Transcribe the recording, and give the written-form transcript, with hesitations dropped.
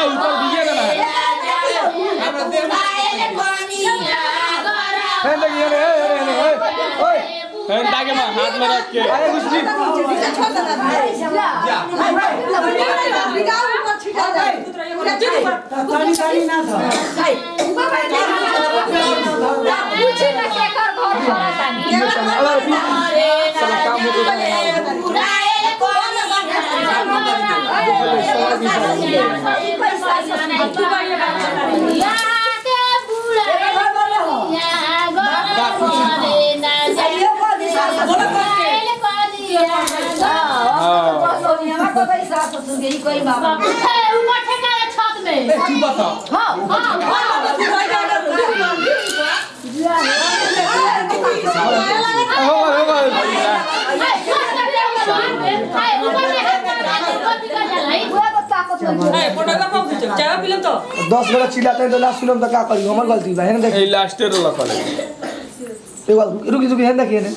ऊपर दिए ना देखिए ओए ताकि मैं हाथ में रख के अरे कुछ नहीं ना था काम दस बेला चिल्लाते हैं तो लास्ट फिल्म तो क्या करी हमारी गलती है ना देखिए लास्ट रोल करे रुकी रुकी है देखिए ना